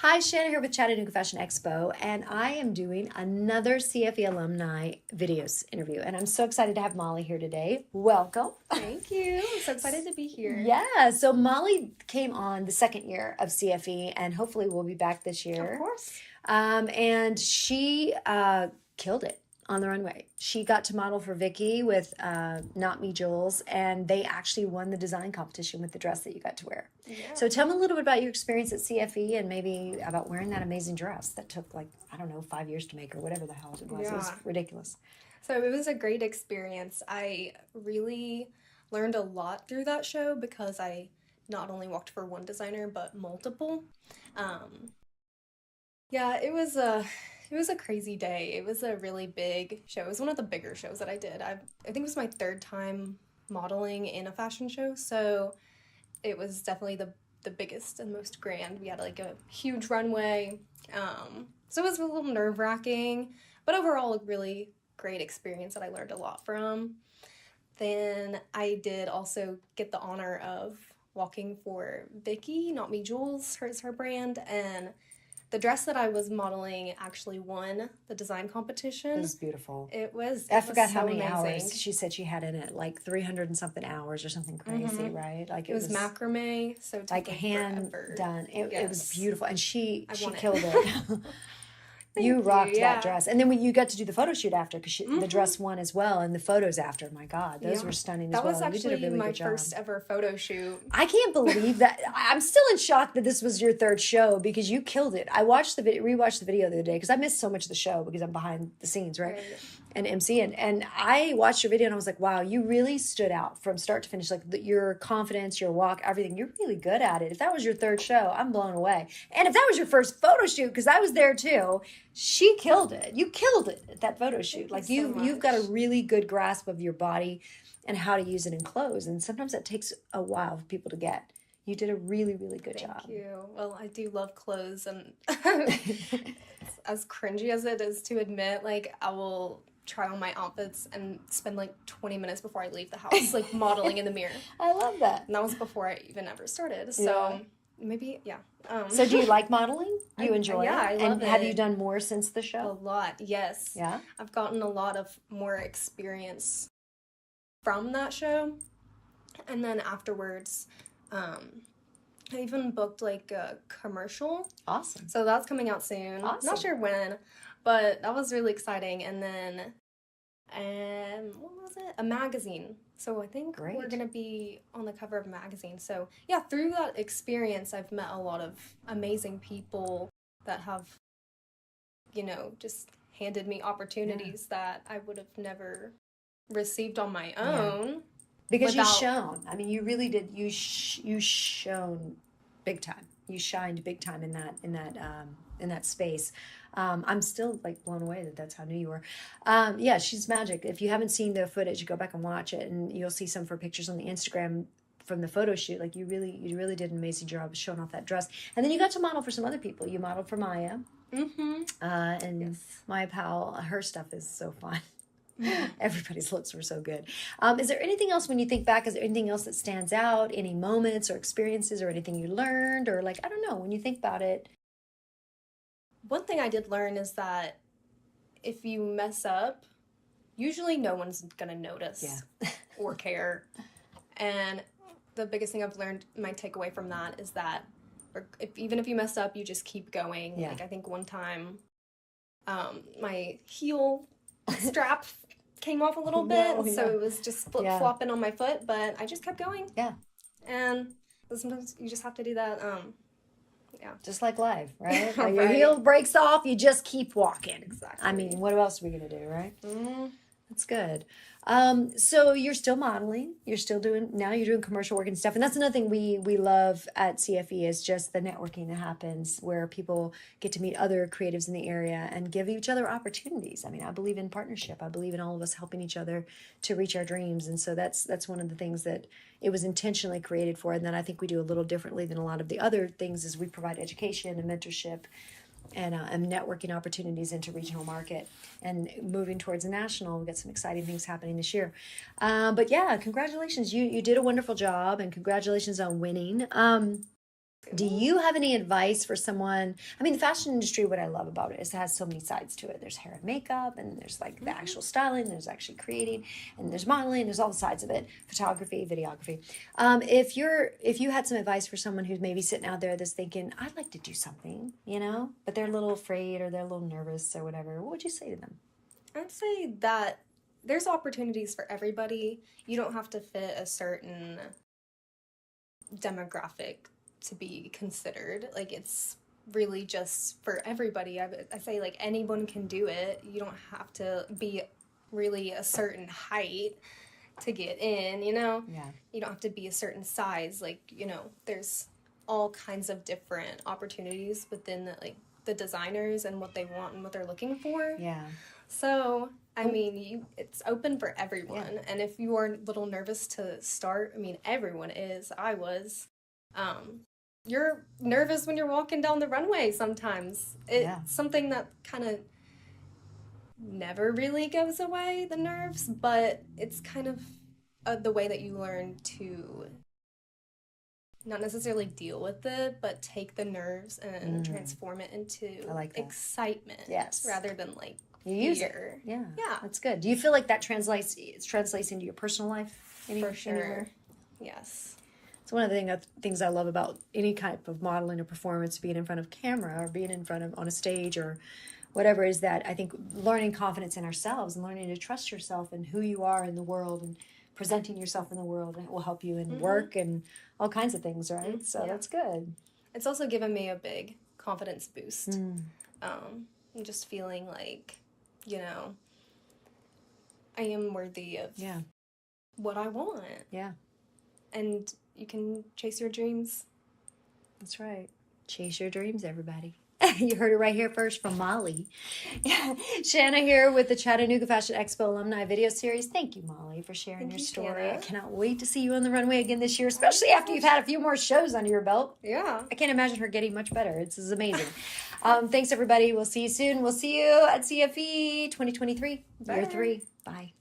Hi, Shannon here with Chattanooga Fashion Expo, and I am doing another CFE alumni videos interview. And I'm so excited to have Molly here today. Welcome. Thank you. I'm so excited to be here. Yeah, so Molly came on the second year of CFE, and hopefully we'll be back this year. Of course. And she killed it on the runway. She got to model for Vicky with Not Me Jules, and they actually won the design competition with the dress that you got to wear. Yeah. So tell me a little bit about your experience at CFE and maybe about wearing that amazing dress that took like, I don't know, 5 years to make or whatever the hell it was. It was ridiculous. So it was a great experience. I really learned a lot through that show because I not only walked for one designer but multiple. Yeah, it was a crazy day. It was a really big show. It was one of the bigger shows that I did. I think it was my third time modeling in a fashion show, so it was definitely the biggest and most grand. We had like a huge runway. So it was a little nerve-wracking, but overall a really great experience that I learned a lot from. Then I did also get the honor of walking for Vicky, Not Me Jules, her brand, and the dress that I was modeling actually won the design competition. It was beautiful. I forgot how so many amazing. hours she said she had in it, like 300 and something hours or something crazy, right? Like It was macrame, so it like took hand forever. done. It was Yes. beautiful, and she won it. killed it. You Thank rocked yeah. that dress, and then when you got to do the photo shoot after, because the dress won as well, and the photos after, my God, those Yeah. were stunning That as well. was You actually did a really my good job. first ever photo shoot. I can't believe that. I'm still in shock that this was your third show because you killed it. I watched the video, rewatched the video the other day because I missed so much of the show because I'm behind the scenes, right? And MC, and I watched your video and I was like, wow, you really stood out from start to finish. Like your confidence, your walk, everything. You're really good at it. If that was your third show, I'm blown away. And if that was your first photo shoot, because I was there too, she killed it. You killed it at that photo shoot. Like you've got a really good grasp of your body and how to use it in clothes. And sometimes that takes a while for people to get. You did a really, really good job. Thank you. Well, I do love clothes, and as cringy as it is to admit, like I will try on my outfits and spend like 20 minutes before I leave the house, like modeling in the mirror. I love that. And that was before I even ever started. So Yeah. maybe, yeah. So do you like modeling? You enjoy yeah, it? I love And have it. you done more since the A show? lot, yes. Yeah? I've gotten a lot of more experience from that show. And then afterwards, I even booked like a commercial. Awesome. So that's coming out soon. Awesome. Not sure when, but that was really exciting. And then, what was it? A magazine. So I think Great. we're going to be on the cover of a magazine. So yeah, through that experience, I've met a lot of amazing people that have, just handed me opportunities that I would have never received on my own. Because you shone. I mean, you really did. You shone big time. You shined big time in that space. I'm still like blown away that that's how new you were. Yeah, she's magic. If you haven't seen the footage, go back and watch it, and you'll see some of her pictures on the Instagram from the photo shoot. Like you really did an amazing job showing off that dress. And then you got to model for some other people. You modeled for Maya. And Yes. Maya Powell. Her stuff is so fun. Everybody's looks were so good. Is there anything else when you think back? Is there anything else that stands out? Any moments or experiences or anything you learned? Or like, I don't know, when you think about it. One thing I did learn is that if you mess up, usually no one's gonna notice or care. And the biggest thing I've learned, my takeaway from that is that even if you mess up, you just keep going. Yeah. Like I think one time, my heel strap came off a little bit, so it was just flip-flopping on my foot, but I just kept going. Yeah. And sometimes you just have to do that. Just like life, right? Right. When your heel breaks off, you just keep walking. Exactly. I mean, what else are we going to do, right? Mm-hmm. That's good. So you're still modeling. You're doing commercial work and stuff. And that's another thing we love at CFE is just the networking that happens where people get to meet other creatives in the area and give each other opportunities. I mean, I believe in partnership. I believe in all of us helping each other to reach our dreams. And so that's one of the things that it was intentionally created for. And then I think we do a little differently than a lot of the other things is we provide education and mentorship and networking opportunities into regional market and moving towards a national. We've got some exciting things happening this year. But yeah, congratulations. You did a wonderful job and congratulations on winning. Do you have any advice for someone? I mean, the fashion industry, what I love about it is it has so many sides to it. There's hair and makeup, and there's like the actual styling, there's actually creating, and there's modeling, there's all the sides of it, photography, videography. If you had some advice for someone who's maybe sitting out there that's thinking, I'd like to do something, you know, but they're a little afraid or they're a little nervous or whatever, what would you say to them? I'd say that there's opportunities for everybody. You don't have to fit a certain demographic to be considered. Like, it's really just for everybody. I say, like, anyone can do it. You don't have to be really a certain height to get in, you know? Yeah. You don't have to be a certain size. Like, you know, there's all kinds of different opportunities within the designers and what they want and what they're looking for. Yeah. So, I mean, it's open for everyone. Yeah. And if you are a little nervous to start, I mean, everyone is. I was. You're nervous when you're walking down the runway sometimes. It's something that kind of never really goes away, the nerves, but it's kind of the way that you learn to not necessarily deal with it, but take the nerves and transform it into excitement rather than like you use fear. It. Yeah. That's good. Do you feel like that translates into your personal life? For sure. Anywhere? Yes. It's one of the things I love about any type of modeling or performance, being in front of camera or being in front of on a stage or whatever, is that I think learning confidence in ourselves and learning to trust yourself and who you are in the world and presenting yourself in the world, and it will help you in work and all kinds of things, right? So that's good. It's also given me a big confidence boost. I'm just feeling like, you know, I am worthy of what I want. Yeah. And you can chase your dreams. That's right. Chase your dreams, everybody. You heard it right here first from Molly. Shanna here with the Chattanooga Fashion Expo Alumni Video Series. Thank you, Molly, for sharing your story. Shanna. I cannot wait to see you on the runway again this year, especially after you've had a few more shows under your belt. Yeah. I can't imagine her getting much better. This is amazing. Thanks, everybody. We'll see you soon. We'll see you at CFE 2023, Year 3. Bye.